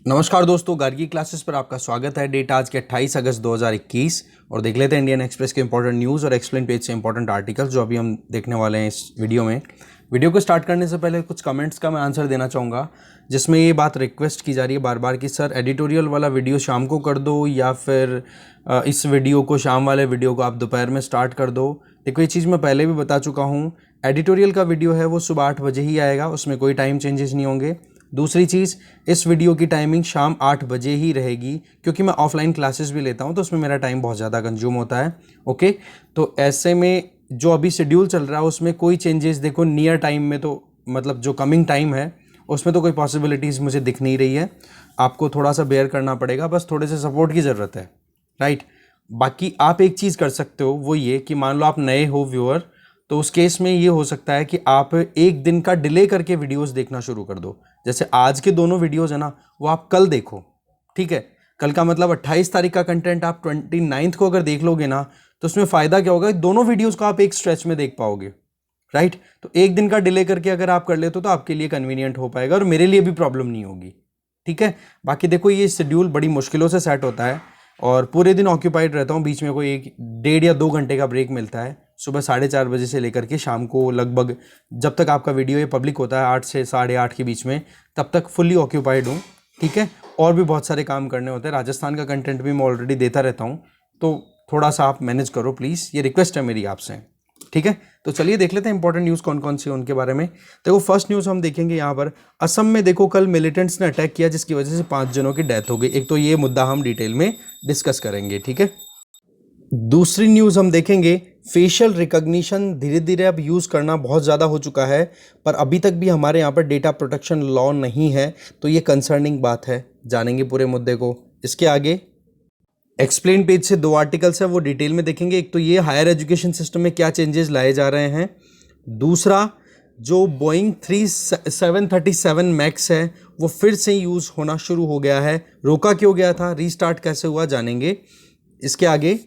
नमस्कार दोस्तों, गार्गी क्लासेस पर आपका स्वागत है। डेट आज के 28 अगस्त 2021 और देख लेते हैं इंडियन एक्सप्रेस के इंपॉर्टेंट न्यूज़ और एक्सप्लेन पेज से इंपॉर्टेंट आर्टिकल्स जो अभी हम देखने वाले हैं इस वीडियो में। वीडियो को स्टार्ट करने से पहले कुछ कमेंट्स का मैं आंसर देना चाहूँगा, जिसमें ये बात रिक्वेस्ट की जा रही है बार बार कि सर एडिटोरियल वाला वीडियो शाम को कर दो या फिर इस वीडियो को शाम वाले वीडियो को आप दोपहर में स्टार्ट कर दो। देखो, ये चीज़ मैं पहले भी बता चुका हूँ, एडिटोरियल का वीडियो है वो सुबह 8 बजे ही आएगा, उसमें कोई टाइम चेंजेस नहीं होंगे। दूसरी चीज़, इस वीडियो की टाइमिंग शाम 8 बजे ही रहेगी, क्योंकि मैं ऑफलाइन क्लासेस भी लेता हूं तो उसमें मेरा टाइम बहुत ज़्यादा कंज्यूम होता है। ओके, तो ऐसे में जो अभी शेड्यूल चल रहा है उसमें कोई चेंजेस देखो नियर टाइम में तो मतलब जो कमिंग टाइम है उसमें तो कोई पॉसिबिलिटीज़ मुझे दिख नहीं रही है। आपको थोड़ा सा बेयर करना पड़ेगा, बस थोड़े से सपोर्ट की ज़रूरत है, राइट। बाकी आप एक चीज़ कर सकते हो, वो ये कि मान लो आप नए हो व्यूअर, तो उस केस में ये हो सकता है कि आप एक दिन का डिले करके वीडियोस देखना शुरू कर दो। जैसे आज के दोनों वीडियोस है ना, वो आप कल देखो, ठीक है। कल का मतलब 28 तारीख का कंटेंट आप 29 को अगर देख लोगे ना, तो उसमें फ़ायदा क्या होगा, दोनों वीडियोस को आप एक स्ट्रेच में देख पाओगे, राइट। तो एक दिन का डिले करके अगर आप कर लेते हो तो आपके लिए कन्वीनियंट हो पाएगा और मेरे लिए भी प्रॉब्लम नहीं होगी, ठीक है। बाकी देखो, ये शेड्यूल बड़ी मुश्किलों से सेट होता है और पूरे दिन ऑक्यूपाइड रहता हूँ, बीच में कोई 1 या 2 घंटे का ब्रेक मिलता है सुबह 4:30 बजे से लेकर के शाम को लगभग जब तक आपका वीडियो ये पब्लिक होता है 8 से 8:30 के बीच में, तब तक फुल्ली ऑक्यूपाइड हूँ, ठीक है। और भी बहुत सारे काम करने होते हैं, राजस्थान का कंटेंट भी मैं ऑलरेडी देता रहता हूँ, तो थोड़ा सा आप मैनेज करो प्लीज़, ये रिक्वेस्ट है मेरी आपसे, ठीक है। तो चलिए देख लेते हैं इंपॉर्टेंट न्यूज़ कौन कौन सी उनके बारे में। देखो, फर्स्ट न्यूज़ हम देखेंगे यहाँ पर, असम में देखो कल मिलिटेंट्स ने अटैक किया जिसकी वजह से 5 जनों की डेथ हो गई। एक तो ये मुद्दा हम डिटेल में डिस्कस करेंगे, ठीक है। दूसरी न्यूज़ हम देखेंगे, फेशियल रिकॉग्निशन धीरे धीरे अब यूज़ करना बहुत ज़्यादा हो चुका है, पर अभी तक भी हमारे यहाँ पर डेटा प्रोटेक्शन लॉ नहीं है, तो ये कंसर्निंग बात है। जानेंगे पूरे मुद्दे को। इसके आगे एक्सप्लेन पेज से 2 आर्टिकल्स है, वो डिटेल में देखेंगे। एक तो ये हायर एजुकेशन सिस्टम में क्या चेंजेस लाए जा रहे हैं, दूसरा जो बोइंग 737 मैक्स है वो फिर से यूज़ होना शुरू हो गया है, रोका क्यों गया था, रीस्टार्ट कैसे हुआ, जानेंगे। इसके आगे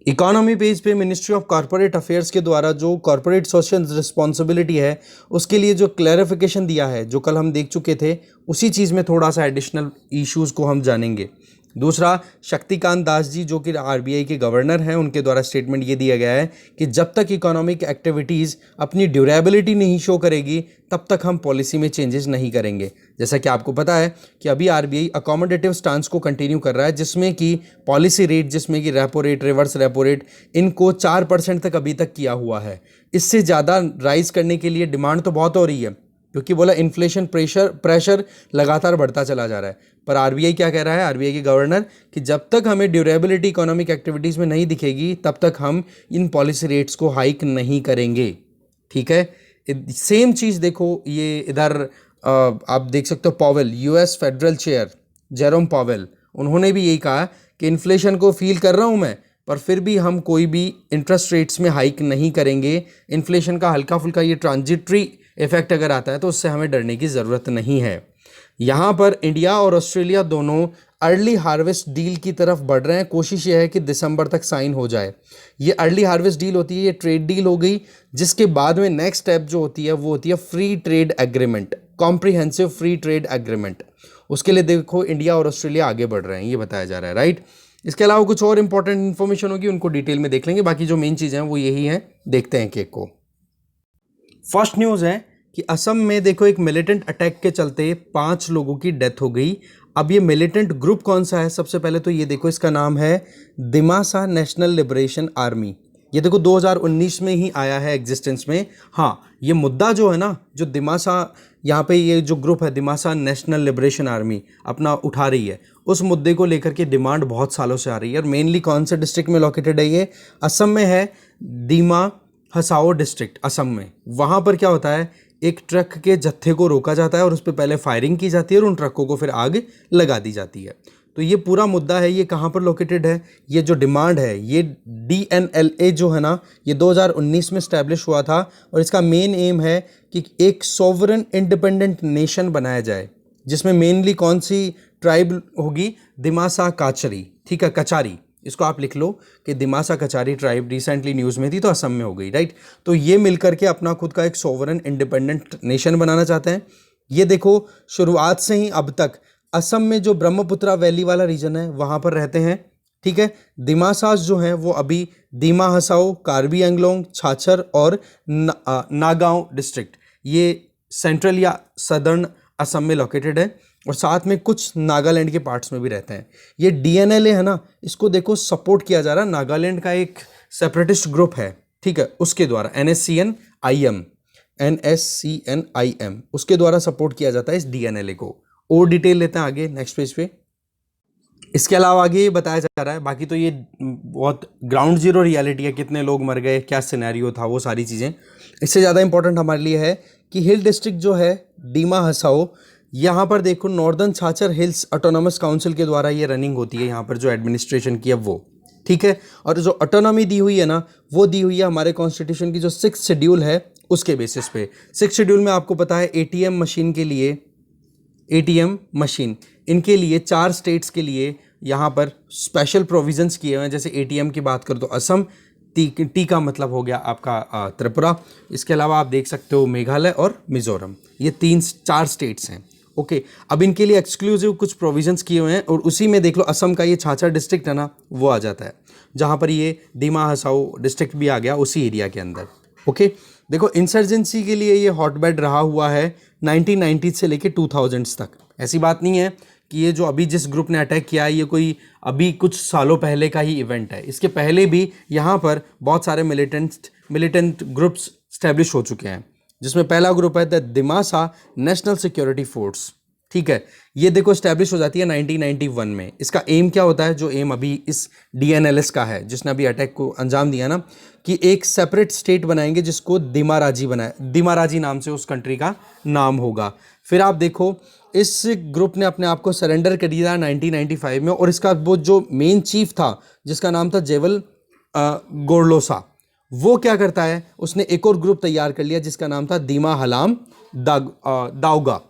इकोनॉमी पेज पे मिनिस्ट्री ऑफ कॉर्पोरेट अफेयर्स के द्वारा जो कॉर्पोरेट सोशल रिस्पॉन्सिबिलिटी है उसके लिए जो क्लैरिफिकेशन दिया है, जो कल हम देख चुके थे, उसी चीज़ में थोड़ा सा एडिशनल इश्यूज़ को हम जानेंगे। दूसरा, शक्तिकांत दास जी जो कि आरबीआई के गवर्नर हैं, उनके द्वारा स्टेटमेंट ये दिया गया है कि जब तक इकोनॉमिक एक्टिविटीज़ अपनी ड्यूरेबिलिटी नहीं शो करेगी तब तक हम पॉलिसी में चेंजेस नहीं करेंगे। जैसा कि आपको पता है कि अभी आरबीआई अकोमोडेटिव स्टांस को कंटिन्यू कर रहा है, जिसमें कि पॉलिसी रेट, जिसमें कि repo rate, reverse repo rate, इनको 4% तक अभी तक किया हुआ है। इससे ज़्यादा राइज करने के लिए डिमांड तो बहुत हो रही है, क्योंकि बोला इन्फ्लेशन प्रेशर लगातार बढ़ता चला जा रहा है। पर आरबीआई क्या कह रहा है, आरबीआई के गवर्नर, कि जब तक हमें ड्यूरेबिलिटी इकोनॉमिक एक्टिविटीज़ में नहीं दिखेगी तब तक हम इन पॉलिसी रेट्स को हाइक नहीं करेंगे, ठीक है। सेम चीज़ देखो, ये इधर आप देख सकते हो, Powell, US federal chair Jerome Powell, उन्होंने भी यही कहा कि इन्फ्लेशन को फील कर रहा हूँ मैं, पर फिर भी हम कोई भी इंटरेस्ट रेट्स में हाइक नहीं करेंगे। इन्फ्लेशन का हल्का फुल्का ये ट्रांजिटरी इफेक्ट अगर आता है तो उससे हमें डरने की ज़रूरत नहीं है। यहाँ पर इंडिया और ऑस्ट्रेलिया दोनों अर्ली हार्वेस्ट डील की तरफ बढ़ रहे हैं। कोशिश ये है कि दिसंबर तक साइन हो जाए। ये अर्ली हार्वेस्ट डील होती है, ये ट्रेड डील हो गई, जिसके बाद में नेक्स्ट स्टेप जो होती है वो होती है free trade agreement, comprehensive free trade agreement. उसके लिए देखो इंडिया और ऑस्ट्रेलिया आगे बढ़ रहे हैं, ये बताया जा रहा है, राइट। इसके अलावा कुछ और इंपॉर्टेंट इन्फॉर्मेशन होगी, उनको डिटेल में देख लेंगे। बाकी जो मेन चीज़ें हैं वो यही हैं, देखते हैं केक को। फर्स्ट न्यूज़ है कि असम में देखो एक मिलिटेंट अटैक के चलते 5 लोगों की डेथ हो गई। अब ये मिलिटेंट ग्रुप कौन सा है, सबसे पहले तो ये देखो, इसका नाम है दिमासा नेशनल लिबरेशन आर्मी। ये देखो 2019 में ही आया है एग्जिस्टेंस में। हाँ, ये मुद्दा जो है ना, जो दिमासा यहाँ पे ये जो ग्रुप है दिमासा नेशनल लिबरेशन आर्मी अपना उठा रही है, उस मुद्दे को लेकर के डिमांड बहुत सालों से आ रही है। और मेनली कौन से डिस्ट्रिक्ट में लोकेटेड है ये, असम में है, दीमा हसाओ डिस्ट्रिक्ट असम में। वहाँ पर क्या होता है, एक ट्रक के जत्थे को रोका जाता है और उस पर पहले फायरिंग की जाती है और उन ट्रकों को फिर आग लगा दी जाती है। तो ये पूरा मुद्दा है, ये कहाँ पर लोकेटेड है, ये जो डिमांड है, ये DNLA जो है ना, ये 2019 में स्टैब्लिश हुआ था और इसका मेन एम है कि एक सॉवरन इंडिपेंडेंट नेशन बनाया जाए, जिसमें मेनली कौन सी ट्राइब होगी, दिमासा काचरी, ठीक है, कचारी, इसको आप लिख लो कि Dimasa Kachari tribe recently news में थी तो असम में हो गई, राइट। तो ये मिलकर के अपना खुद का एक सॉवरन इंडिपेंडेंट नेशन बनाना चाहते हैं। ये देखो, शुरुआत से ही अब तक असम में जो ब्रह्मपुत्रा वैली वाला रीजन है वहाँ पर रहते हैं, ठीक है। दिमासास जो हैं वो अभी दिमा हसाओ, कार्बी एंगलोंग, छाछर और नागांव डिस्ट्रिक्ट, ये सेंट्रल या सदर्न असम में लोकेटेड है, और साथ में कुछ नागालैंड के पार्ट्स में भी रहते हैं। ये डीएनएलए है ना, इसको देखो सपोर्ट किया जा रहा है, नागालैंड का एक सेपरेटिस्ट ग्रुप है, ठीक है, उसके द्वारा NSCN-IM उसके द्वारा सपोर्ट किया जाता है इस डीएनएलए को। और डिटेल लेते हैं आगे नेक्स्ट पेज पे। इसके अलावा आगे ये बताया जा रहा है, बाकी तो ये बहुत ग्राउंड जीरो रियलिटी है, कितने लोग मर गए, क्या सिनेरियो था, वो सारी चीज़ें। इससे ज़्यादा इंपॉर्टेंट हमारे लिए है कि हिल डिस्ट्रिक्ट जो है डीमा हसाओ, यहाँ पर देखो नॉर्दर्न छाछर हिल्स ऑटोनॉमस काउंसिल के द्वारा ये रनिंग होती है, यहाँ पर जो एडमिनिस्ट्रेशन की है वो, ठीक है। और जो ऑटोनॉमी दी हुई है ना, वो दी हुई है हमारे कॉन्स्टिट्यूशन की जो 6th शेड्यूल है उसके बेसिस पे। 6th शेड्यूल में आपको पता है एटीएम मशीन के लिए, एटीएम मशीन इनके लिए 4 स्टेट्स के लिए यहाँ पर स्पेशल प्रोविजंस किए हुए हैं। जैसे एटीएम की बात करो तो असम, टी का मतलब हो गया आपका त्रिपुरा, इसके अलावा आप देख सकते हो मेघालय और मिजोरम, ये 4 स्टेट्स हैं, ओके। अब इनके लिए एक्सक्लूसिव कुछ प्रोविजंस किए हुए हैं, और उसी में देख लो असम का ये छाछर डिस्ट्रिक्ट है ना, वो आ जाता है, जहाँ पर ये दिमा हसाओ डिस्ट्रिक्ट भी आ गया उसी एरिया के अंदर, ओके। देखो इंसर्जेंसी के लिए ये हॉटबेड रहा हुआ है 1990 से लेके 2000s तक। ऐसी बात नहीं है कि ये जो अभी जिस ग्रुप ने अटैक किया है ये कोई अभी कुछ सालों पहले का ही इवेंट है, इसके पहले भी यहाँ पर बहुत सारे मिलिटेंट ग्रुप्स स्टैब्लिश हो चुके हैं, जिसमें पहला ग्रुप है the Dimasa national security force, ठीक है। ये देखो स्टैब्लिश हो जाती है 1991 में। इसका एम क्या होता है, जो एम अभी इस डीएनएलएस का है जिसने अभी अटैक को अंजाम दिया ना, कि एक सेपरेट स्टेट बनाएंगे जिसको दिमाराजी नाम से उस कंट्री का नाम होगा। फिर आप देखो इस ग्रुप ने अपने आप को सरेंडर कर दिया 1995 में, और इसका वो जो मेन चीफ था जिसका नाम था जेवल गोरलोसा, वो क्या करता है, उसने एक और ग्रुप तैयार कर लिया जिसका नाम था दीमा हलाम दाऊगा,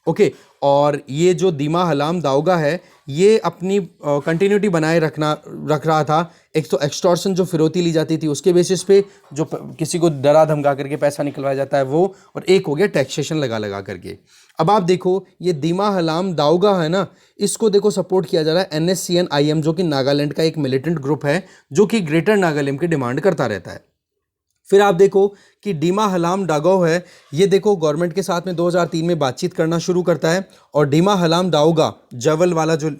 ओके। और ये जो दीमा हलाम दाऊगा है ये अपनी कंटिन्यूटी बनाए रख रहा था। एक तो एक्सटॉर्शन जो फिरौती ली जाती थी उसके बेसिस पे, जो किसी को डरा धमका करके पैसा निकलवाया जाता है वो, और एक हो गया टैक्सेशन लगा करके। अब आप देखो ये दीमा हलाम दाऊगा है ना, इसको देखो सपोर्ट किया जा रहा है NSCN-IM, जो कि नागालैंड का एक मिलिटेंट ग्रुप है जो कि ग्रेटर नागालैंड की डिमांड करता रहता है। फिर आप देखो कि डीमा हलाम डागो है, ये देखो गवर्नमेंट के साथ में 2003 में बातचीत करना शुरू करता है, और डीमा हलाम दाऊगा जवल वाला जो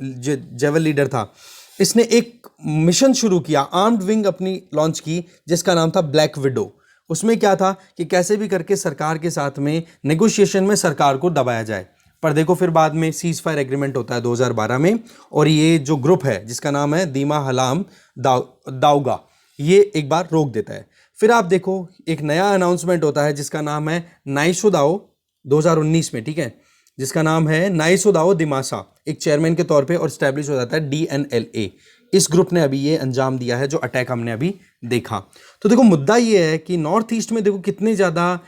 जवल लीडर था, इसने एक मिशन शुरू किया, आर्म्ड विंग अपनी लॉन्च की जिसका नाम था ब्लैक विडो। उसमें क्या था कि कैसे भी करके सरकार के साथ में नेगोशिएशन में सरकार को दबाया जाए। पर देखो फिर बाद में सीज फायर एग्रीमेंट होता है 2012 में, और ये जो ग्रुप है जिसका नाम है दीमा हलाम दाऊगा, ये एक बार रोक देता है। फिर आप देखो एक नया अनाउंसमेंट होता है जिसका नाम है नाइसोदाओ 2019 में, ठीक है, जिसका नाम है नाइसोदाओ दिमासा, एक चेयरमैन के तौर पे, और स्टैब्लिश हो जाता है DNLA। इस ग्रुप ने अभी ये अंजाम दिया है जो अटैक हमने अभी देखा। तो देखो मुद्दा ये है कि नॉर्थ ईस्ट में देखो कितनी ज़्यादा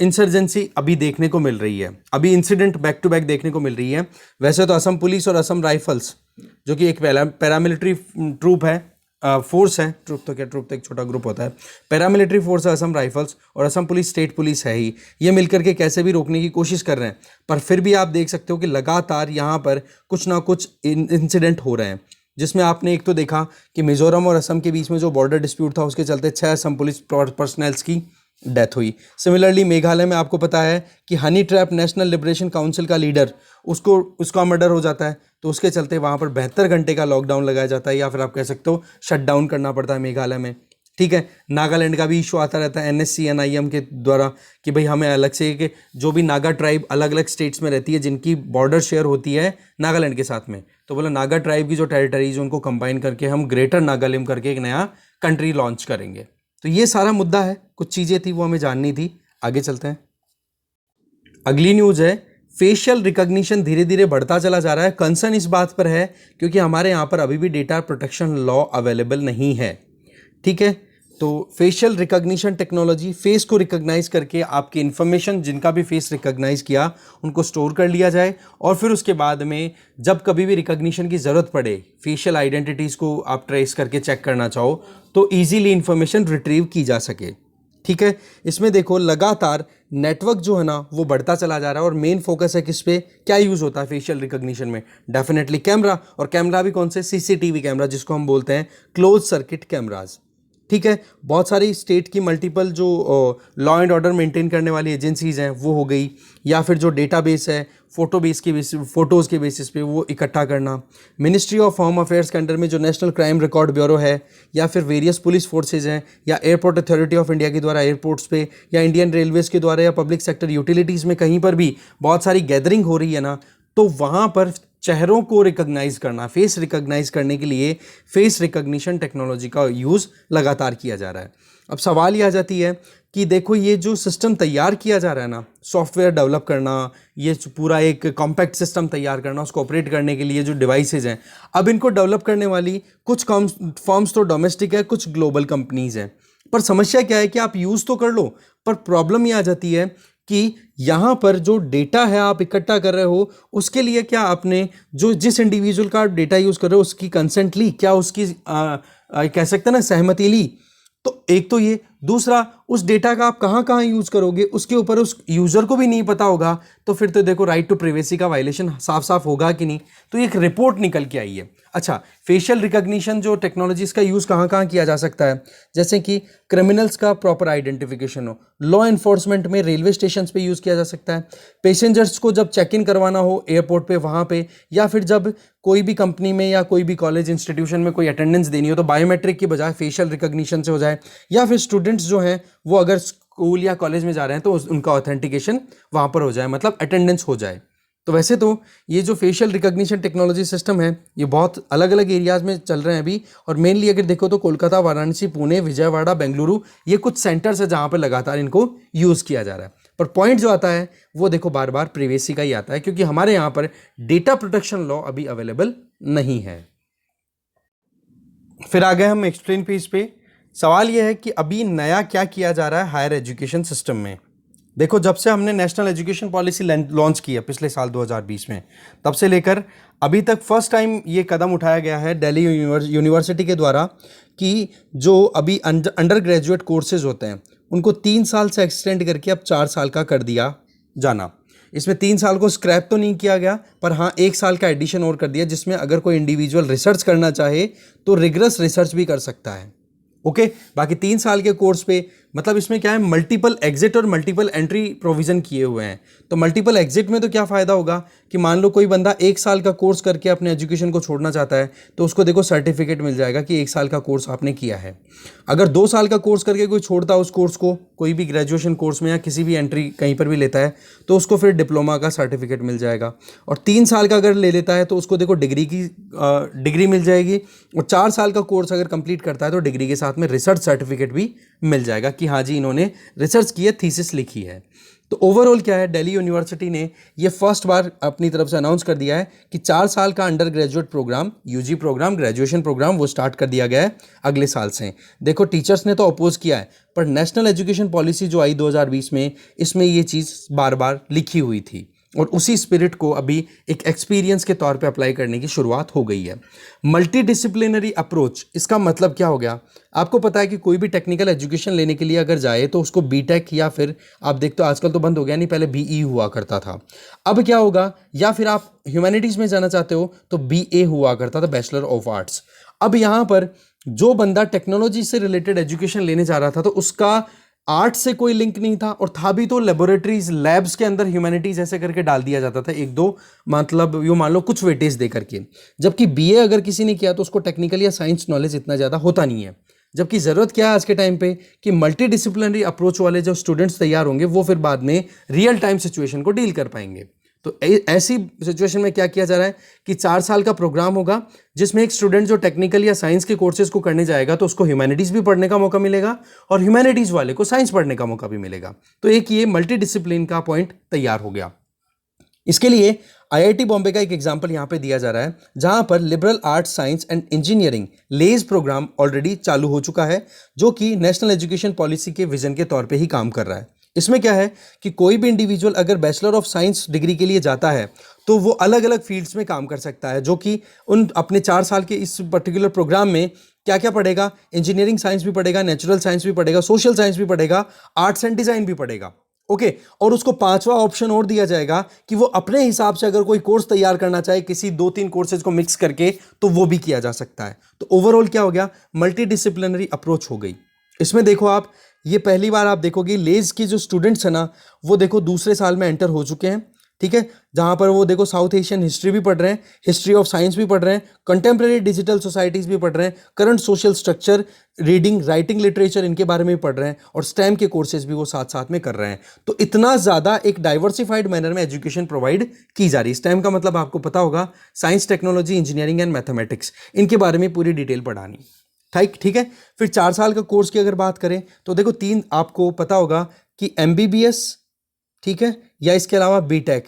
इंसर्जेंसी अभी देखने को मिल रही है, अभी इंसिडेंट बैक टू बैक देखने को मिल रही है। वैसे तो असम पुलिस और असम राइफल्स जो कि एक पैरामिलिट्री ट्रूप है, फोर्स है, ट्रूप तो क्या, ट्रूप तो एक छोटा ग्रुप होता है, पैरामिलिट्री फोर्स है असम राइफल्स, और असम पुलिस स्टेट पुलिस है ही, ये मिलकर के कैसे भी रोकने की कोशिश कर रहे हैं। पर फिर भी आप देख सकते हो कि लगातार यहाँ पर कुछ ना कुछ इंसिडेंट हो रहे हैं, जिसमें आपने एक तो देखा कि मिजोरम और असम के बीच में जो बॉर्डर डिस्प्यूट था उसके चलते 6 असम पुलिस पर्सनल्स की डेथ हुई। सिमिलरली मेघालय में आपको पता है कि honey trap national liberation council का लीडर, उसका मर्डर हो जाता है, तो उसके चलते वहाँ पर 72 घंटे का लॉकडाउन लगाया जाता है, या फिर आप कह सकते हो शट डाउन करना पड़ता है मेघालय में, ठीक है। नागालैंड का भी इशू आता रहता है NSCN-IM के द्वारा कि भाई हमें अलग से, कि जो भी नागा ट्राइब अलग अलग स्टेट्स में रहती है जिनकी बॉर्डर शेयर होती है नागालैंड के साथ में, तो बोला नागा ट्राइब की जो टेरिटरीज उनको कंबाइन करके हम ग्रेटर नागालैंड करके एक नया कंट्री लॉन्च करेंगे। तो ये सारा मुद्दा है, कुछ चीज़ें थी वो हमें जाननी थी। आगे चलते हैं। अगली न्यूज़ है फेशियल रिकॉग्निशन धीरे धीरे बढ़ता चला जा रहा है। कंसर्न इस बात पर है क्योंकि हमारे यहाँ पर अभी भी डेटा प्रोटेक्शन लॉ अवेलेबल नहीं है, ठीक है। तो फेशियल रिकॉग्निशन टेक्नोलॉजी, फेस को रिकॉग्नाइज करके आपकी इन्फॉर्मेशन, जिनका भी फेस रिकॉग्नाइज किया उनको स्टोर कर लिया जाए, और फिर उसके बाद में जब कभी भी रिकॉग्निशन की ज़रूरत पड़े, फेशियल आइडेंटिटीज़ को आप ट्रेस करके चेक करना चाहो तो ईजीली इन्फॉर्मेशन रिट्रीव की जा सके, ठीक है। इसमें देखो लगातार नेटवर्क जो है ना वो बढ़ता चला जा रहा है और मेन फोकस है किस पे, क्या यूज़ होता है फेशियल रिकॉग्निशन में, डेफिनेटली कैमरा। और कैमरा भी कौन से, सीसीटीवी कैमरा जिसको हम बोलते हैं क्लोज सर्किट कैमराज। ठीक है। बहुत सारी स्टेट की मल्टीपल जो लॉ एंड ऑर्डर मेंटेन करने वाली एजेंसीज हैं वो हो गई, या फिर जो डेटाबेस है फोटोज़ के बेसिस पे वो इकट्ठा करना। मिनिस्ट्री ऑफ होम अफेयर्स के अंडर में जो नेशनल क्राइम रिकॉर्ड ब्यूरो है, या फिर वेरियस पुलिस फोर्सेज हैं, या एयरपोर्ट अथॉरिटी ऑफ इंडिया के द्वारा एयरपोर्ट्स पे, या इंडियन रेलवेज़ के द्वारा, या पब्लिक सेक्टर यूटिलिटीज़ में कहीं पर भी बहुत सारी गैदरिंग हो रही है ना, तो वहाँ पर चेहरों को रिकॉग्नाइज करना, फेस रिकॉग्नाइज करने के लिए फेस रिकॉग्निशन टेक्नोलॉजी का यूज़ लगातार किया जा रहा है। अब सवाल ये आ जाती है कि देखो ये जो सिस्टम तैयार किया जा रहा है ना, सॉफ्टवेयर डेवलप करना, ये पूरा एक कॉम्पैक्ट सिस्टम तैयार करना, उसको ऑपरेट करने के लिए जो डिवाइसेज हैं, अब इनको डेवलप करने वाली कुछ फर्म्स तो डोमेस्टिक है, कुछ ग्लोबल कंपनीज हैं। पर समस्या क्या है कि आप यूज़ तो कर लो, पर प्रॉब्लम ये आ जाती है कि यहाँ पर जो डेटा है आप इकट्ठा कर रहे हो, उसके लिए क्या आपने जो जिस इंडिविजुअल का डेटा यूज़ कर रहे हो उसकी कंसेंट ली, क्या उसकी कह सकते हैं ना सहमति ली। तो एक तो ये, दूसरा उस डेटा का आप कहाँ कहाँ यूज़ करोगे उसके ऊपर उस यूज़र को भी नहीं पता होगा, तो फिर तो देखो राइट टू प्राइवेसी का वायलेशन साफ साफ होगा कि नहीं। तो एक रिपोर्ट निकल के आई है। अच्छा, फेशियल रिकॉग्निशन जो टेक्नोलॉजीज़ का यूज़ कहाँ कहाँ किया जा सकता है, जैसे कि क्रिमिनल्स का प्रॉपर आइडेंटिफिकेशन हो, लॉ एनफोर्समेंट में रेलवे स्टेशन पे यूज़ किया जा सकता है, पैसेंजर्स को जब चेक इन करवाना हो एयरपोर्ट पे वहाँ पे, या फिर जब कोई भी कंपनी में या कोई भी कॉलेज इंस्टीट्यूशन में कोई अटेंडेंस देनी हो तो बायोमेट्रिक की बजाय फेशियल रिकॉग्निशन से हो जाए, या फिर स्टूडेंट्स जो हैं वो अगर स्कूल या कॉलेज में जा रहे हैं तो उनका ऑथेंटिकेशन वहाँ पर हो जाए, मतलब अटेंडेंस हो जाए। तो वैसे तो ये जो फेशियल रिकॉग्निशन टेक्नोलॉजी सिस्टम है ये बहुत अलग अलग एरियाज़ में चल रहे हैं अभी, और मेनली अगर देखो तो कोलकाता, वाराणसी, पुणे, विजयवाड़ा, बेंगलुरु, ये कुछ सेंटर्स है जहाँ पर लगातार इनको यूज़ किया जा रहा है। पर पॉइंट जो आता है वो देखो बार बार प्राइवेसी का ही आता है, क्योंकि हमारे यहाँ पर डेटा प्रोटेक्शन लॉ अभी अवेलेबल नहीं है। फिर आ गए हम एक्सप्लेन पेज पे। सवाल यह है कि अभी नया क्या किया जा रहा है हायर एजुकेशन सिस्टम में। देखो जब से हमने नेशनल एजुकेशन पॉलिसी लॉन्च की है पिछले साल 2020 में, तब से लेकर अभी तक फर्स्ट टाइम ये कदम उठाया गया है दिल्ली यूनिवर्सिटी के द्वारा कि जो अभी अंडर ग्रेजुएट कोर्सेज होते हैं उनको 3 साल से एक्सटेंड करके अब 4 साल का कर दिया जाना। इसमें 3 साल को स्क्रैप तो नहीं किया गया, पर हाँ 1 साल का एडिशन और कर दिया, जिसमें अगर कोई इंडिविजुअल रिसर्च करना चाहे तो रिगरस रिसर्च भी कर सकता है। ओके, बाकी 3 साल के कोर्स पे मतलब इसमें क्या है, मल्टीपल एग्जिट और मल्टीपल एंट्री प्रोविज़न किए हुए हैं। तो मल्टीपल एग्जिट में तो क्या फ़ायदा होगा कि मान लो कोई बंदा 1 साल का कोर्स करके अपने एजुकेशन को छोड़ना चाहता है तो उसको देखो सर्टिफिकेट मिल जाएगा कि 1 साल का कोर्स आपने किया है। अगर 2 साल का कोर्स करके कोई छोड़ता है उस कोर्स को, कोई भी ग्रेजुएशन कोर्स में या किसी भी एंट्री कहीं पर भी लेता है तो उसको फिर डिप्लोमा का सर्टिफिकेट मिल जाएगा। और 3 साल का अगर ले लेता है तो उसको देखो डिग्री मिल जाएगी, और 4 साल का कोर्स अगर कंप्लीट करता है तो डिग्री के साथ में रिसर्च सर्टिफिकेट भी मिल जाएगा कि हाँ जी इन्होंने रिसर्च की है, थीसिस लिखी है। तो ओवरऑल क्या है, दिल्ली यूनिवर्सिटी ने ये फर्स्ट बार अपनी तरफ से अनाउंस कर दिया है कि 4 साल का undergraduate programme, UG programme, graduation programme वो स्टार्ट कर दिया गया है अगले साल से। देखो टीचर्स ने तो अपोज किया है, पर नेशनल एजुकेशन पॉलिसी जो आई 2020 में, इसमें ये चीज़ बार बार लिखी हुई थी और उसी स्पिरिट को अभी एक एक्सपीरियंस के तौर पे अप्लाई करने की शुरुआत हो गई है। मल्टी डिसिप्लिनरी अप्रोच, इसका मतलब क्या हो गया, आपको पता है कि कोई भी टेक्निकल एजुकेशन लेने के लिए अगर जाए तो उसको बीटेक या फिर आप देखते हो आजकल तो बंद हो गया, नहीं पहले बीई हुआ करता था, अब क्या होगा, या फिर आप ह्यूमैनिटीज़ में जाना चाहते हो तो बीए हुआ करता था, बैचलर ऑफ आर्ट्स। अब यहाँ पर जो बंदा टेक्नोलॉजी से रिलेटेड एजुकेशन लेने जा रहा था तो उसका आर्ट से कोई लिंक नहीं था, और था भी तो लेबोरेटरीज लैब्स के अंदर ह्यूमैनिटीज ऐसे करके डाल दिया जाता था, 1-2 मतलब यूँ मान लो कुछ वेटेज दे करके। जबकि बीए अगर किसी ने किया तो उसको टेक्निकल या साइंस नॉलेज इतना ज़्यादा होता नहीं है। जबकि ज़रूरत क्या है आज के टाइम पे कि मल्टी डिसिप्लिनरी अप्रोच वाले जो स्टूडेंट्स तैयार होंगे वो फिर बाद में रियल टाइम सिचुएशन को डील कर पाएंगे। तो ऐसी सिचुएशन में क्या किया जा रहा है कि 4 साल का प्रोग्राम होगा जिसमें एक स्टूडेंट जो टेक्निकल या साइंस के कोर्सेज को करने जाएगा तो उसको ह्यूमैनिटीज़ भी पढ़ने का मौका मिलेगा और ह्यूमैनिटीज़ वाले को साइंस पढ़ने का मौका भी मिलेगा। तो एक ये मल्टी डिसिप्लिन का पॉइंट तैयार हो गया। इसके लिए आईआईटी बॉम्बे का एक एग्जाम्पल यहाँ पे दिया जा रहा है, जहाँ पर liberal arts, science and engineering लेज प्रोग्राम ऑलरेडी चालू हो चुका है, जो कि नेशनल एजुकेशन पॉलिसी के विजन के तौर पे ही काम कर रहा है। इसमें क्या है कि कोई भी इंडिविजुअल अगर बैचलर ऑफ साइंस डिग्री के लिए जाता है तो वो अलग अलग फील्ड्स में काम कर सकता है, जो कि उन अपने 4 साल के इस पर्टिकुलर प्रोग्राम में क्या क्या पढ़ेगा, इंजीनियरिंग साइंस भी पढ़ेगा, नेचुरल साइंस भी पढ़ेगा, सोशल साइंस भी पढ़ेगा, आर्ट्स एंड डिजाइन भी पढ़ेगा। ओके, और उसको 5वां ऑप्शन और दिया जाएगा कि वो अपने हिसाब से अगर कोई कोर्स तैयार करना चाहे किसी 2-3 कोर्सेज को मिक्स करके, तो वो भी किया जा सकता है। तो ओवरऑल क्या हो गया, मल्टी डिसिप्लिनरी अप्रोच हो गई। इसमें देखो आप, ये पहली बार आप देखोगे लेज के जो स्टूडेंट्स हैं ना, वो देखो दूसरे साल में एंटर हो चुके हैं, ठीक है, जहां पर वो देखो साउथ एशियन हिस्ट्री भी पढ़ रहे हैं, हिस्ट्री ऑफ साइंस भी पढ़ रहे हैं, कंटेम्प्रेरी डिजिटल सोसाइटीज भी पढ़ रहे हैं, current social structure, reading writing literature इनके बारे में भी पढ़ रहे हैं, और स्टेम के कोर्सेज भी वो साथ साथ में कर रहे हैं। तो इतना ज़्यादा एक डाइवर्सिफाइड मैनर में एजुकेशन प्रोवाइड की जा रही है। स्टेम का मतलब आपको पता होगा, science, technology, engineering and mathematics, इनके बारे में पूरी डिटेल पढ़ानी। ठीक है। फिर 4 साल का कोर्स की अगर बात करें तो देखो 3 आपको पता होगा कि MBBS, ठीक है, या इसके अलावा BTech,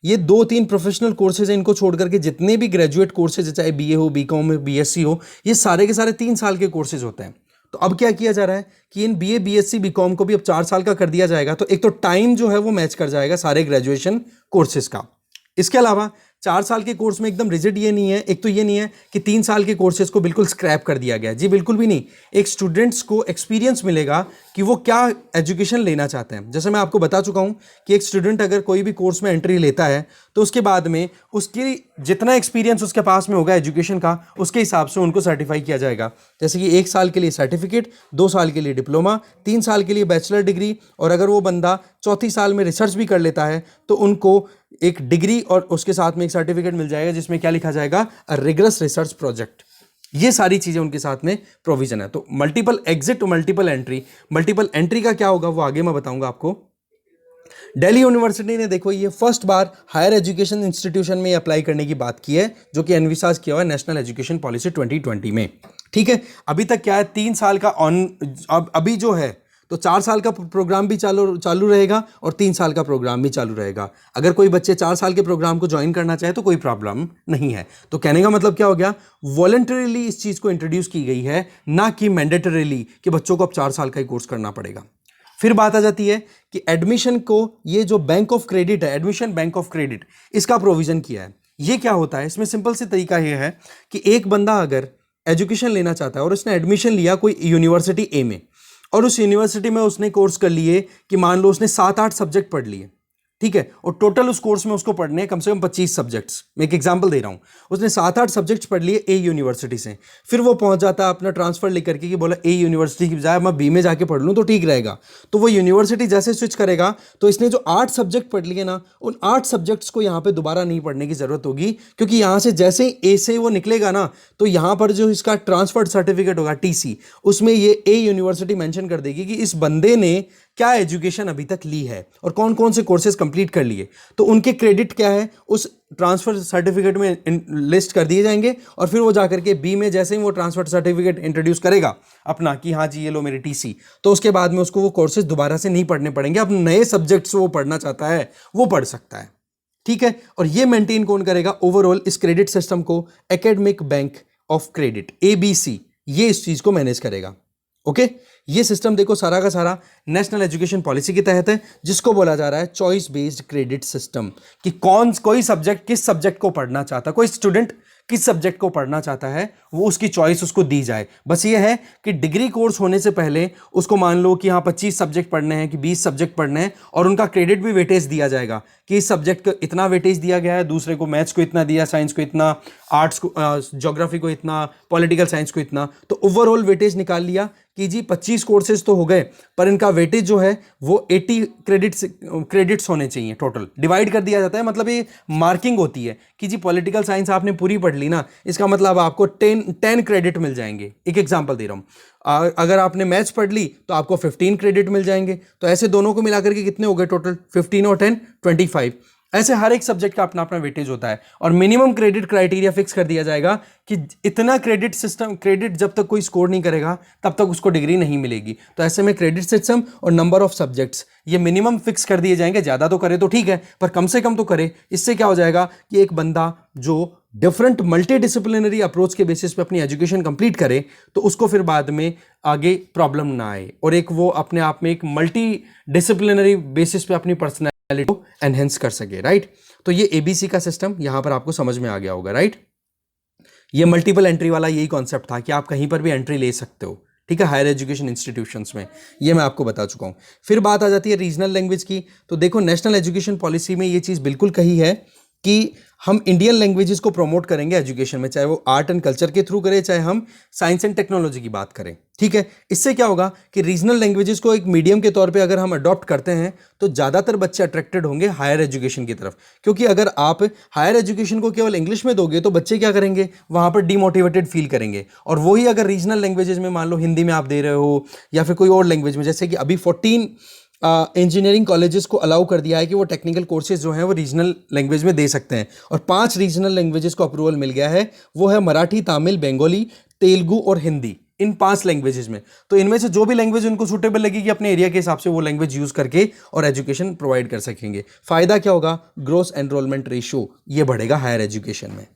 ये 2-3 प्रोफेशनल कोर्सेज हैं। इनको छोड़ करके जितने भी ग्रेजुएट कोर्सेज है, चाहे BA हो, BCom हो, BSc हो, ये सारे के सारे 3 साल के कोर्सेज होते हैं। तो अब क्या किया जा रहा है कि इन BA, BSc, BCom को भी अब 4 साल का कर दिया जाएगा। तो एक तो टाइम जो है वो मैच कर जाएगा सारे ग्रेजुएशन कोर्सेज का। इसके अलावा 4 साल के कोर्स में एकदम रिजिड ये नहीं है, एक तो ये नहीं है कि 3 साल के कोर्सेज को बिल्कुल स्क्रैप कर दिया गया, जी बिल्कुल भी नहीं। एक स्टूडेंट्स को एक्सपीरियंस मिलेगा कि वो क्या एजुकेशन लेना चाहते हैं। जैसे मैं आपको बता चुका हूं कि एक स्टूडेंट अगर कोई भी कोर्स में एंट्री लेता है तो उसके बाद में उसकी जितना एक्सपीरियंस उसके पास में होगा एजुकेशन का, उसके हिसाब से उनको सर्टिफाई किया जाएगा। जैसे कि 1 साल के लिए सर्टिफिकेट, 2 साल के लिए डिप्लोमा, 3 साल के लिए बैचलर डिग्री, और अगर वो बंदा चौथी साल में रिसर्च भी कर लेता है तो उनको एक डिग्री और उसके साथ में एक सर्टिफिकेट मिल जाएगा, जिसमें क्या लिखा जाएगा, अ रिगरस रिसर्च प्रोजेक्ट। ये सारी चीजें उनके साथ में प्रोविजन है। तो multiple exit, multiple entry. Multiple entry का क्या होगा वो आगे मैं बताऊंगा आपको। दिल्ली यूनिवर्सिटी ने देखो ये फर्स्ट बार हायर एजुकेशन इंस्टीट्यूशन में अप्लाई करने की बात की है, जो कि एनविसाज किया हुआ है नेशनल एजुकेशन पॉलिसी 2020 में। ठीक है, अभी तक क्या है, 3 साल का अभी जो है तो 4 साल का प्रोग्राम भी चालू रहेगा और 3 साल का प्रोग्राम भी चालू रहेगा। अगर कोई बच्चे 4 साल के प्रोग्राम को ज्वाइन करना चाहे तो कोई प्रॉब्लम नहीं है। तो कहने का मतलब क्या हो गया, वॉलंटरीली इस चीज को इंट्रोड्यूस की गई है, ना कि मैंडेटरीली कि बच्चों को अब 4 साल का ही कोर्स करना पड़ेगा। फिर बात आ जाती है कि एडमिशन को, ये जो बैंक ऑफ क्रेडिट है, एडमिशन बैंक ऑफ क्रेडिट, इसका प्रोविजन किया है। ये क्या होता है, इसमें सिंपल सी तरीका ये है कि एक बंदा अगर एजुकेशन लेना चाहता है और उसने एडमिशन लिया कोई यूनिवर्सिटी ए में, और उस यूनिवर्सिटी में उसने कोर्स कर लिए कि मान लो उसने 7-8 सब्जेक्ट पढ़ लिए, ठीक है, और टोटल उस कोर्स में उसको पढ़ने कम से कम 25 सब्जेक्ट्स। मैं एक एग्जांपल दे रहा हूं, उसने 7-8 सब्जेक्ट्स पढ़ लिए ए यूनिवर्सिटी से, फिर वो पहुंच जाता है अपना ट्रांसफर लेकर के कि बोला ए यूनिवर्सिटी की बजाय मैं बी में जाके पढ़ लूं तो ठीक रहेगा। तो वो यूनिवर्सिटी जैसे स्विच करेगा तो इसने जो 8 सब्जेक्ट पढ़ लिए ना, उन 8 सब्जेक्ट्स को यहाँ पे दोबारा नहीं पढ़ने की जरूरत होगी, क्योंकि यहाँ से जैसे ही ए से वो निकलेगा ना, तो यहाँ पर जो इसका ट्रांसफर सर्टिफिकेट होगा TC, उसमें ये ए यूनिवर्सिटी मेंशन कर देगी कि इस बंदे ने क्या एजुकेशन अभी तक ली है और कौन कौन से कोर्सेज कंप्लीट कर लिए। तो उनके क्रेडिट क्या है उस ट्रांसफर सर्टिफिकेट में लिस्ट कर दिए जाएंगे, और फिर वो जाकर के बी में जैसे ही वो ट्रांसफर सर्टिफिकेट इंट्रोड्यूस करेगा अपना कि हाँ जी ये लो मेरी TC, तो उसके बाद में उसको वो कोर्सेज दोबारा से नहीं पढ़ने पड़ेंगे। अब नए सब्जेक्ट्स वो पढ़ना चाहता है वो पढ़ सकता है। ठीक है, और ये मेंटेन कौन करेगा, ओवरऑल इस क्रेडिट सिस्टम को academic bank of credit ABC, ये इस चीज को मैनेज करेगा। ओके, ये सिस्टम देखो सारा का सारा नेशनल एजुकेशन पॉलिसी के तहत है, जिसको बोला जा रहा है चॉइस बेस्ड क्रेडिट सिस्टम, कि कोई सब्जेक्ट किस सब्जेक्ट को पढ़ना चाहता है, कोई स्टूडेंट किस सब्जेक्ट को पढ़ना चाहता है वो उसकी चॉइस उसको दी जाए। बस ये है कि डिग्री कोर्स होने से पहले उसको मान लो कि हाँ 25 सब्जेक्ट पढ़ने हैं कि 20 सब्जेक्ट पढ़ने हैं, और उनका क्रेडिट भी वेटेज दिया जाएगा कि इस सब्जेक्ट को इतना वेटेज दिया गया है, दूसरे को मैथ्स को इतना दिया, साइंस को इतना, आर्ट्स को, ज्योग्राफी को इतना, पॉलिटिकल साइंस को इतना। तो ओवरऑल वेटेज निकाल लिया कि जी 25 कोर्सेज तो हो गए, पर इनका वेटेज जो है वो 80 क्रेडिट्स होने चाहिए टोटल, डिवाइड कर दिया जाता है। मतलब ये मार्किंग होती है कि जी पॉलिटिकल साइंस आपने पूरी पढ़ ली ना, इसका मतलब आपको 10 क्रेडिट मिल जाएंगे। एक एग्जांपल दे रहा हूँ, अगर आपने मैथ्स पढ़ ली तो आपको 15 क्रेडिट मिल जाएंगे। तो ऐसे दोनों को मिलाकर के कितने हो गए टोटल, 15 और 10 25। ऐसे हर एक सब्जेक्ट का अपना अपना वेटेज होता है, और मिनिमम क्रेडिट क्राइटेरिया फिक्स कर दिया जाएगा कि इतना क्रेडिट जब तक कोई स्कोर नहीं करेगा तब तक उसको डिग्री नहीं मिलेगी। तो ऐसे में क्रेडिट सिस्टम और नंबर ऑफ सब्जेक्ट्स ये मिनिमम फिक्स कर दिए जाएंगे। ज़्यादा तो करे तो ठीक है, पर कम से कम तो करे। इससे क्या हो जाएगा कि एक बंदा जो डिफरेंट मल्टी डिसिप्लिनरी अप्रोच के बेसिस पे अपनी एजुकेशन कंप्लीट करे तो उसको फिर बाद में आगे प्रॉब्लम ना आए, और एक वो अपने आप में एक मल्टी डिसिप्लिनरी बेसिस पे अपनी पर्सनल एनहेंस कर सके, राइट। तो ये एबीसी का सिस्टम यहां पर आपको समझ में आ गया होगा, राइट। ये मल्टीपल एंट्री वाला यही कॉन्सेप्ट था कि आप कहीं पर भी एंट्री ले सकते हो, ठीक है, हायर एजुकेशन इंस्टीट्यूशंस में। ये मैं आपको बता चुका हूं। फिर बात आ जाती है रीजनल लैंग्वेज की। तो देखो, नेशनल एजुकेशन पॉलिसी में ये चीज़ बिल्कुल कही है कि हम इंडियन लैंग्वेजेस को प्रमोट करेंगे एजुकेशन में, चाहे वो आर्ट एंड कल्चर के थ्रू करें, चाहे हम साइंस एंड टेक्नोलॉजी की बात करें, ठीक है। इससे क्या होगा कि रीजनल लैंग्वेजेस को एक मीडियम के तौर पे अगर हम अडॉप्ट करते हैं तो ज़्यादातर बच्चे अट्रैक्टेड होंगे हायर एजुकेशन की तरफ। क्योंकि अगर आप हायर एजुकेशन को केवल इंग्लिश में दोगे तो बच्चे क्या करेंगे, वहाँ पर डीमोटिवेटेड फील करेंगे। और वही अगर रीजनल लैंग्वेजेस में, मान लो हिंदी में आप दे रहे हो या फिर कोई और लैंग्वेज में, जैसे कि अभी 14 इंजीनियरिंग कॉलेजेस को अलाउ कर दिया है कि वो टेक्निकल कोर्सेज जो हैं वो रीजनल लैंग्वेज में दे सकते हैं, और 5 रीजनल लैंग्वेजेस को अप्रूवल मिल गया है। वो है मराठी, तमिल, बंगाली, तेलुगु और हिंदी, इन 5 लैंग्वेजेस में। तो इनमें से जो भी लैंग्वेज उनको सूटेबल लगेगी अपने एरिया के हिसाब से वो लैंग्वेज यूज करके और एजुकेशन प्रोवाइड कर सकेंगे। फायदा क्या होगा, ग्रोस एनरोलमेंट रेशियो ये बढ़ेगा हायर एजुकेशन में।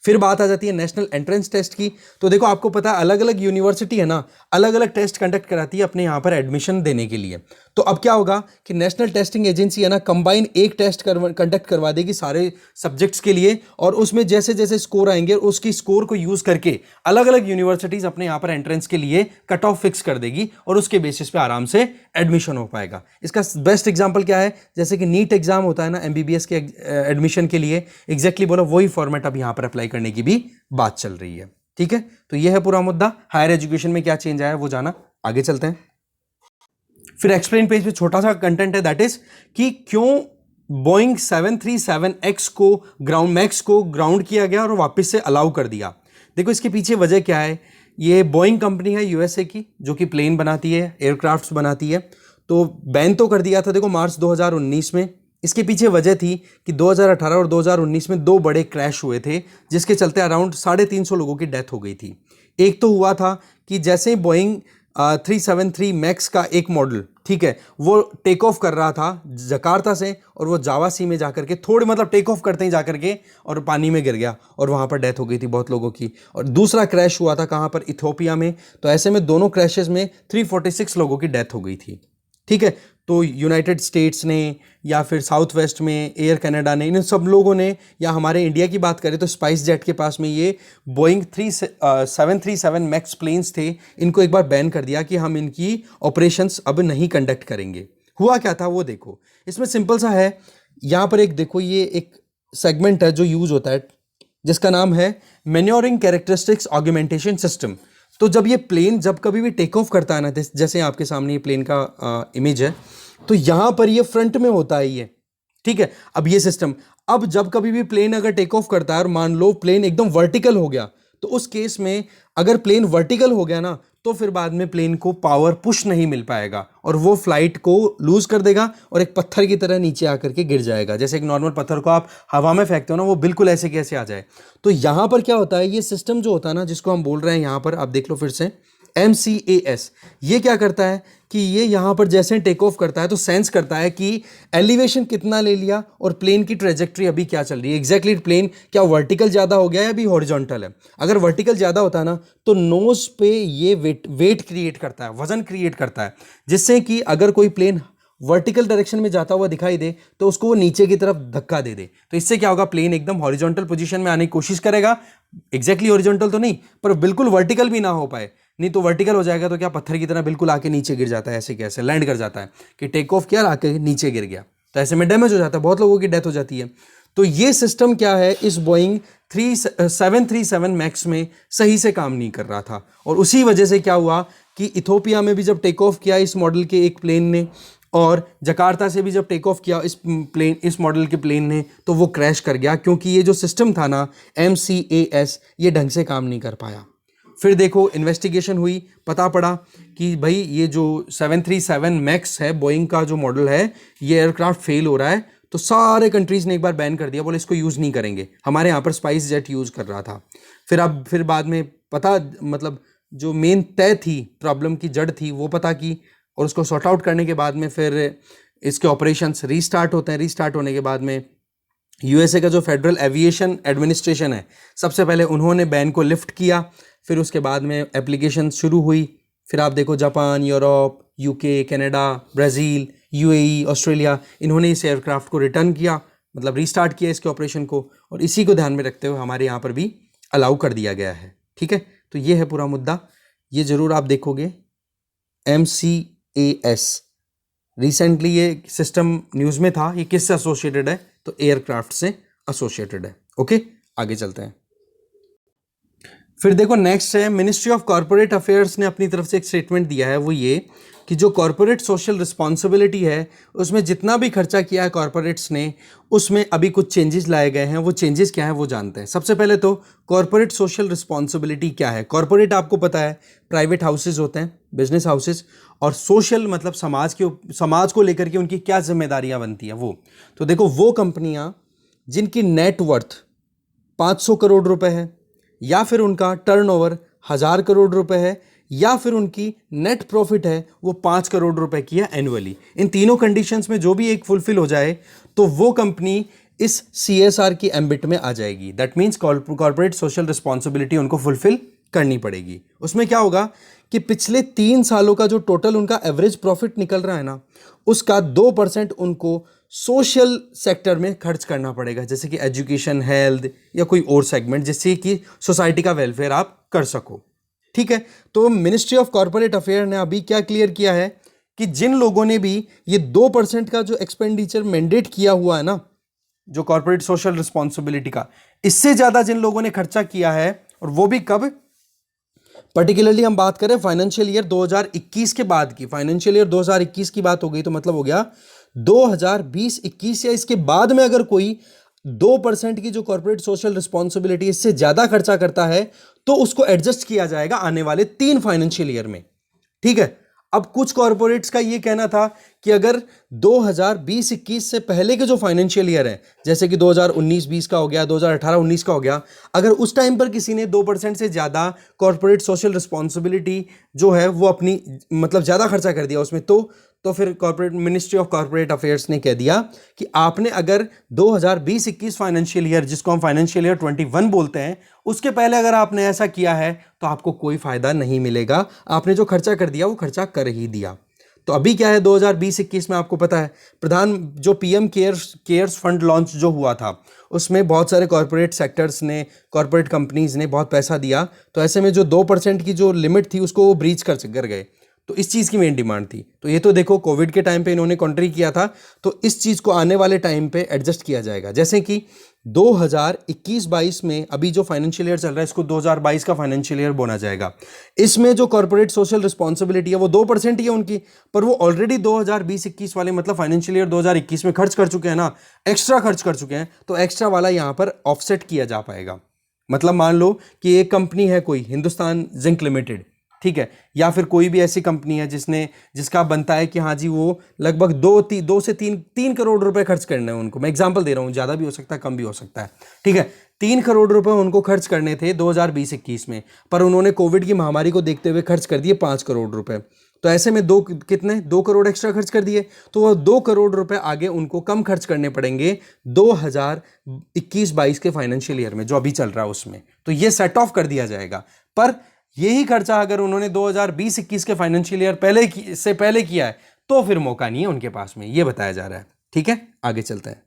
फिर बात आ जाती है नेशनल एंट्रेंस टेस्ट की। तो देखो, आपको पता है अलग अलग यूनिवर्सिटी है ना, अलग अलग टेस्ट कंडक्ट कराती है अपने यहाँ पर एडमिशन देने के लिए। तो अब क्या होगा कि नेशनल टेस्टिंग एजेंसी है ना, कंबाइन एक टेस्ट कंडक्ट करवा देगी सारे सब्जेक्ट्स के लिए, और उसमें जैसे जैसे स्कोर आएंगे उसकी स्कोर को यूज करके अलग अलग यूनिवर्सिटीज अपने यहाँ पर एंट्रेंस के लिए कट ऑफ फिक्स कर देगी, और उसके बेसिस पे आराम से एडमिशन हो पाएगा। इसका बेस्ट एग्जाम्पल क्या है, जैसे कि नीट एग्जाम होता है ना एमबीबीएस के एडमिशन के लिए, एग्जैक्टली बोलो वही फॉर्मेट अब यहाँ पर अप्लाई करने की भी बात चल रही है, ठीक है। तो यह है पूरा मुद्दा। हायर एजुकेशन में क्या चेंज आया है वो जाना, आगे चलते हैं। फिर एक्सप्लेन पेज पे छोटा सा कंटेंट है, दैट इज कि क्यों बोइंग 737X को मैक्स को ग्राउंड किया गया और वापस से अलाउ कर दिया। देखो, इसके पीछे वजह क्या है। ये बोइंग कंपनी है यूएसए की, जो कि प्लेन बनाती है, एयरक्राफ्ट्स बनाती है। तो बैन तो कर दिया था देखो मार्च 2019 में। इसके पीछे वजह थी कि 2018 और 2019 में 2 बड़े क्रैश हुए थे, जिसके चलते अराउंड 350 लोगों की डेथ हो गई थी। एक तो हुआ था कि जैसे ही बोइंग 373 मैक्स का एक मॉडल, ठीक है, वो टेक ऑफ कर रहा था जकार्ता से, और वो जावा सी में जाकर के थोड़े मतलब टेक ऑफ करते ही जाकर के और पानी में गिर गया, और वहाँ पर डेथ हो गई थी बहुत लोगों की। और दूसरा क्रैश हुआ था कहाँ पर, इथियोपिया में। तो ऐसे में दोनों क्रैशेस में 346 लोगों की डेथ हो गई थी, ठीक है। तो यूनाइटेड स्टेट्स ने या फिर साउथ वेस्ट में एयर कनाडा ने, इन सब लोगों ने, या हमारे इंडिया की बात करें तो स्पाइस जेट के पास में ये बोइंग 737 मैक्स प्लेन्स थे, इनको एक बार बैन कर दिया कि हम इनकी ऑपरेशंस अब नहीं कंडक्ट करेंगे। हुआ क्या था वो देखो, इसमें सिंपल सा है। यहाँ पर एक देखो, ये एक सेगमेंट है जो यूज होता है, जिसका नाम है मैन्योरिंग कैरेक्टरिस्टिक्स ऑगमेंटेशन सिस्टम। तो जब ये प्लेन जब कभी भी टेक ऑफ करता है ना, जैसे आपके सामने ये प्लेन का इमेज है, तो यहाँ पर ये फ्रंट में होता है ये, ठीक है। अब ये सिस्टम, अब जब कभी भी प्लेन अगर टेक ऑफ करता है और मान लो प्लेन एकदम वर्टिकल हो गया, तो उस केस में अगर प्लेन वर्टिकल हो गया ना, तो फिर बाद में प्लेन को पावर पुश नहीं मिल पाएगा और वो फ्लाइट को लूज कर देगा और एक पत्थर की तरह नीचे आकर के गिर जाएगा। जैसे एक नॉर्मल पत्थर को आप हवा में फेंकते हो ना, वो बिल्कुल ऐसे कैसे आ जाए। तो यहां पर क्या होता है, ये सिस्टम जो होता है ना, जिसको हम बोल रहे हैं यहां पर, आप देख लो फिर से, MCAS, ये क्या करता है कि ये यहाँ पर जैसे टेक ऑफ करता है तो सेंस करता है कि एलिवेशन कितना ले लिया और प्लेन की ट्रेजेक्ट्री अभी क्या चल रही है, एग्जैक्टली प्लेन क्या वर्टिकल ज़्यादा हो गया है अभी हॉरिजॉन्टल है। अगर वर्टिकल ज़्यादा होता है ना, तो नोज पे ये वेट क्रिएट करता है, वजन क्रिएट करता है, जिससे कि अगर कोई प्लेन वर्टिकल डायरेक्शन में जाता हुआ दिखाई दे तो उसको वो नीचे की तरफ धक्का दे दे। तो इससे क्या होगा, प्लेन एकदम हॉरिजॉन्टल पोजीशन में आने की कोशिश करेगा, एग्जैक्टली हॉरिजॉन्टल तो नहीं पर बिल्कुल वर्टिकल भी ना हो पाए, नहीं तो वर्टिकल हो जाएगा तो क्या पत्थर की तरह बिल्कुल आके नीचे गिर जाता है, ऐसे कैसे लैंड कर जाता है कि टेक ऑफ किया आके नीचे गिर गया, तो ऐसे में डैमेज हो जाता है, बहुत लोगों की डेथ हो जाती है। तो ये सिस्टम क्या है, इस बोइंग 737 मैक्स में सही से काम नहीं कर रहा था, और उसी वजह से क्या हुआ कि इथियोपिया में भी जब टेक ऑफ किया इस मॉडल के एक प्लेन ने, और जकार्ता से भी जब टेक ऑफ किया इस मॉडल के प्लेन ने, तो वो क्रैश कर गया, क्योंकि ये जो सिस्टम था ना MCAS, ये ढंग से काम नहीं कर पाया। फिर देखो इन्वेस्टिगेशन हुई, पता पड़ा कि भाई ये जो 737 मैक्स है बोइंग का जो मॉडल है, ये एयरक्राफ्ट फेल हो रहा है, तो सारे कंट्रीज ने एक बार बैन कर दिया, बोले इसको यूज़ नहीं करेंगे। हमारे यहाँ पर स्पाइस जेट यूज़ कर रहा था। फिर बाद में पता, मतलब जो मेन तय थी, प्रॉब्लम की जड़ थी, वो पता की, और उसको सॉर्ट आउट करने के बाद में फिर इसके ऑपरेशंस रीस्टार्ट होते हैं। रीस्टार्ट होने के बाद में यूएसए का जो फेडरल एविएशन एडमिनिस्ट्रेशन है, सबसे पहले उन्होंने बैन को लिफ्ट किया, फिर उसके बाद में एप्लीकेशन शुरू हुई फिर आप देखो Japan, Europe, UK, Canada, Brazil, UAE, Australia, इन्होंने इस एयरक्राफ्ट को रिटर्न किया, मतलब रीस्टार्ट किया इसके ऑपरेशन को, और इसी को ध्यान में रखते हुए हमारे यहाँ पर भी अलाउ कर दिया गया है। ठीक है, तो ये है पूरा मुद्दा। ये ज़रूर आप देखोगे MCAS, रिसेंटली ये सिस्टम न्यूज़ में था। ये किससे एसोसिएटेड है? तो एयरक्राफ्ट से एसोसिएटेड है। ओके, आगे चलते हैं। फिर देखो नेक्स्ट है, मिनिस्ट्री ऑफ कॉर्पोरेट अफेयर्स ने अपनी तरफ से एक स्टेटमेंट दिया है, वो ये कि जो कॉर्पोरेट सोशल रिस्पॉन्सिबिलिटी है उसमें जितना भी खर्चा किया है कॉर्पोरेट्स ने, उसमें अभी कुछ चेंजेस लाए गए हैं। वो चेंजेस क्या है वो जानते हैं। सबसे पहले तो कॉर्पोरेट सोशल रिस्पॉन्सिबिलिटी क्या है। कॉर्पोरेट आपको पता है प्राइवेट हाउसेज होते हैं, बिजनेस हाउसेज, और सोशल मतलब समाज को लेकर के उनकी क्या जिम्मेदारियां बनती हैं वो। तो देखो वो कंपनियां जिनकी नेट वर्थ 500 करोड़ रुपए है, या फिर उनका टर्नओवर 1000 करोड़ रुपए है, या फिर उनकी नेट प्रॉफिट है वो 5 करोड़ रुपए की है एनुअली, इन तीनों कंडीशंस में जो भी एक फुलफिल हो जाए तो वो कंपनी इस CSR की एम्बिट में आ जाएगी। That means corporate social responsibility उनको फुलफिल करनी पड़ेगी। उसमें क्या होगा कि पिछले 3 सालों का जो टोटल उनका एवरेज प्रॉफिट निकल रहा है ना, उसका 2% उनको सोशल सेक्टर में खर्च करना पड़ेगा, जैसे कि एजुकेशन, हेल्थ या कोई और सेगमेंट, जिससे कि सोसाइटी का वेलफेयर आप कर सको। ठीक है, तो मिनिस्ट्री ऑफ कॉर्पोरेट अफेयर ने अभी क्या क्लियर किया है कि जिन लोगों ने भी ये 2% का जो एक्सपेंडिचर मैंडेट किया हुआ है ना, जो कॉर्पोरेट सोशल रिस्पॉन्सिबिलिटी का, इससे ज्यादा जिन लोगों ने खर्चा किया है, और वो भी कब, पर्टिकुलरली हम बात करें फाइनेंशियल ईयर 2021 के बाद की, फाइनेंशियल ईयर 2021 की बात हो गई तो मतलब हो गया 2020-21 या इसके बाद में अगर कोई 2% की जो कॉर्पोरेट सोशल रिस्पॉन्सिबिलिटी इससे ज्यादा खर्चा करता है तो उसको एडजस्ट किया जाएगा आने वाले 3 फाइनेंशियल ईयर में। ठीक है, अब कुछ कॉर्पोरेट्स का ये कहना था कि अगर 2020-21 से पहले के जो फाइनेंशियल ईयर है, जैसे कि 2019-20 का हो गया, 2018-19 का हो गया, अगर उस टाइम पर किसी ने 2% से ज़्यादा कॉर्पोरेट सोशल रिस्पॉन्सिबिलिटी जो है वो अपनी मतलब ज़्यादा खर्चा कर दिया उसमें, तो फिर corporate ministry of corporate affairs ने कह दिया कि आपने अगर 2020-21 फाइनेंशियल ईयर, जिसको हम फाइनेंशियल ईयर 21 बोलते हैं, उसके पहले अगर आपने ऐसा किया है तो आपको कोई फायदा नहीं मिलेगा। आपने जो खर्चा कर दिया वो खर्चा कर ही दिया। तो अभी क्या है, 2020-21 में आपको पता है जो PM केयर्स फंड लॉन्च जो हुआ था, उसमें बहुत सारे कॉर्पोरेट सेक्टर्स ने, कॉर्पोरेट कंपनीज ने बहुत पैसा दिया। तो ऐसे में जो 2% की जो लिमिट थी उसको वो ब्रीच कर गए। तो इस चीज़ की मेन डिमांड थी। तो ये तो देखो कोविड के टाइम पे इन्होंने कॉन्ट्री किया था, तो इस चीज़ को आने वाले टाइम पे एडजस्ट किया जाएगा। जैसे कि 2021-22 में अभी जो फाइनेंशियल ईयर चल रहा है, इसको 2022 का फाइनेंशियल ईयर बोला जाएगा। इसमें जो कॉर्पोरेट सोशल रिस्पॉन्सिबिलिटी है वो 2% ही है उनकी, पर वो ऑलरेडी 2020-21 वाले मतलब फाइनेंशियल ईयर 2021 में खर्च कर चुके हैं ना, एक्स्ट्रा खर्च कर चुके हैं, तो एक्स्ट्रा वाला यहाँ पर ऑफसेट किया जा पाएगा। मतलब मान लो कि एक कंपनी है कोई, हिंदुस्तान जिंक लिमिटेड, ठीक है, या फिर कोई भी ऐसी कंपनी है जिसका बनता है कि हाँ जी वो लगभग 2 से 3 करोड़ रुपए खर्च करने हैं उनको। मैं एग्जांपल दे रहा हूँ, ज़्यादा भी हो सकता है, कम भी हो सकता है। ठीक है, 3 करोड़ रुपए उनको खर्च करने थे 2020-21 में, पर उन्होंने कोविड की महामारी को देखते हुए खर्च कर दिए 5 करोड़ रुपए। तो ऐसे में 2 करोड़ एक्स्ट्रा खर्च कर दिए, तो वो 2 करोड़ रुपए आगे उनको कम खर्च करने पड़ेंगे 2021-22 के फाइनेंशियल ईयर में जो अभी चल रहा है उसमें। तो ये सेट ऑफ कर दिया जाएगा। पर यही खर्चा अगर उन्होंने 2020-21 के फाइनेंशियल ईयर पहले किया है तो फिर मौका नहीं है उनके पास में, ये बताया जा रहा है। ठीक है, आगे चलते हैं।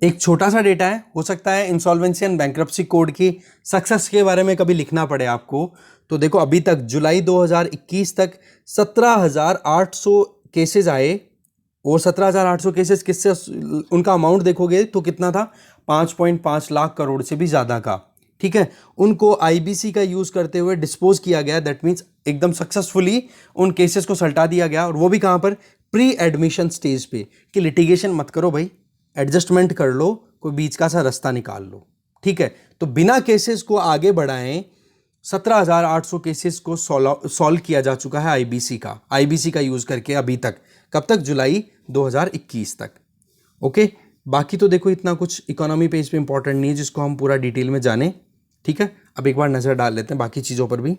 एक छोटा सा डेटा है, हो सकता है इंसॉल्वेंसी एंड बैंक्रप्सी कोड की सक्सेस के बारे में कभी लिखना पड़े आपको। तो देखो अभी तक जुलाई 2021 तक 17,800 केसेस आए, और 17,800 केसेस किससे, उनका अमाउंट देखोगे तो कितना था, 5.5 लाख करोड़ से भी ज़्यादा का। ठीक है, उनको IBC का यूज़ करते हुए डिस्पोज किया गया। दैट मीन्स एकदम सक्सेसफुली उन केसेस को सल्टा दिया गया, और वो भी कहाँ पर, प्री एडमिशन स्टेज पे, कि लिटिगेशन मत करो भाई, एडजस्टमेंट कर लो, कोई बीच का सा रास्ता निकाल लो। ठीक है, तो बिना केसेस को आगे बढ़ाएं 17,800 केसेस को सॉल्व किया जा चुका है IBC का यूज़ करके अभी तक। कब तक, जुलाई 2021 तक। ओके, बाकी तो देखो इतना कुछ इकोनॉमी पेज पे इंपॉर्टेंट नहीं है जिसको हम पूरा डिटेल में जाने। ठीक है, अब एक बार नज़र डाल लेते हैं बाकी चीज़ों पर भी।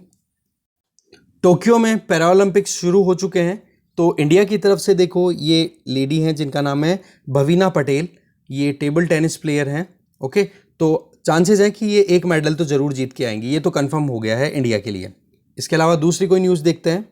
टोक्यो में पैरा ओलंपिक्स शुरू हो चुके हैं। तो इंडिया की तरफ से देखो ये लेडी हैं जिनका नाम है भवीना पटेल, ये टेबल टेनिस प्लेयर हैं। ओके, तो चांसेस है कि ये एक मेडल तो ज़रूर जीत के आएंगी, ये तो कंफर्म हो गया है इंडिया के लिए। इसके अलावा दूसरी कोई न्यूज़ देखते हैं।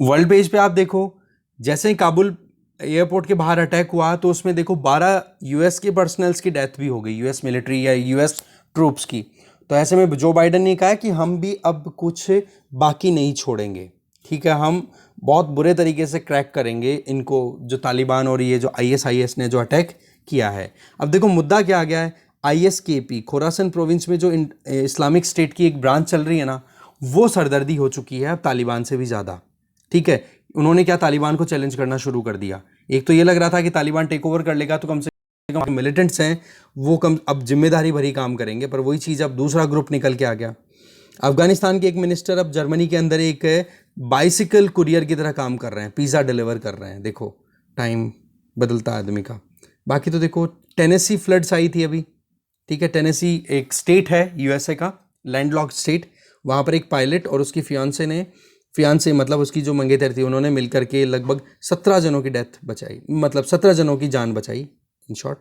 वर्ल्ड पेज पे आप देखो, जैसे ही काबुल एयरपोर्ट के बाहर अटैक हुआ तो उसमें देखो 12 यूएस के पर्सनल्स की डेथ भी हो गई, यूएस मिलिट्री या यूएस ट्रूप्स की। तो ऐसे में जो बाइडन ने कहा है कि हम भी अब कुछ बाकी नहीं छोड़ेंगे, ठीक है, हम बहुत बुरे तरीके से क्रैक करेंगे इनको, जो तालिबान और ये जो आईएसआईएस ने जो अटैक किया है। अब देखो मुद्दा क्या आ गया है, आईएसकेपी खोरासन प्रोविंस में जो इस्लामिक स्टेट की एक ब्रांच चल रही है ना, वो सरदर्दी हो चुकी है अब तालिबान से भी ज़्यादा, ठीक है। उन्होंने क्या तालिबान को चैलेंज करना शुरू कर दिया। एक तो ये लग रहा था कि तालिबान टेक ओवर कर लेगा तो कम से कम मिलिटेंट्स हैं वो कम अब जिम्मेदारी भरी काम करेंगे, पर वही चीज़ अब दूसरा ग्रुप निकल के आ गया। अफगानिस्तान के एक मिनिस्टर अब जर्मनी के अंदर एक बाइसिकल कुरियर की तरह काम कर रहे हैं, पिज़्ज़ा डिलीवर कर रहे हैं। देखो टाइम बदलता है आदमी का। बाकी तो देखो टेनेसी फ्लड्स आई थी अभी, ठीक है। टेनेसी एक स्टेट है यूएसए का, लैंडलॉक्ड स्टेट। वहाँ पर एक पायलट और उसकी फियांसे मतलब उसकी जो मंगेतर थी, उन्होंने मिलकर के लगभग 17 जनों की डेथ बचाई, मतलब 17 जनों की जान बचाई इन शॉर्ट।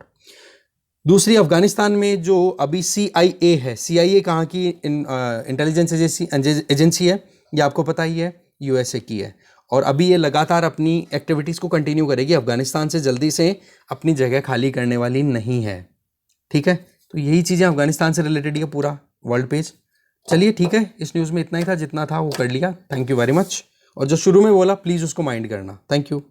दूसरी अफगानिस्तान में जो अभी CIA है, CIA कहाँ की इंटेलिजेंस एजेंसी है, ये आपको पता ही है, यूएसए की है। और अभी ये लगातार अपनी एक्टिविटीज़ को कंटिन्यू करेगी, अफगानिस्तान से जल्दी से अपनी जगह खाली करने वाली नहीं है, ठीक है। तो यही चीज़ें अफगानिस्तान से रिलेटेड है पूरा वर्ल्ड पेज। चलिए ठीक है, इस न्यूज़ में इतना ही था, जितना था वो कर लिया। Thank you very much. और जो शुरू में बोला प्लीज़ उसको माइंड करना। Thank you.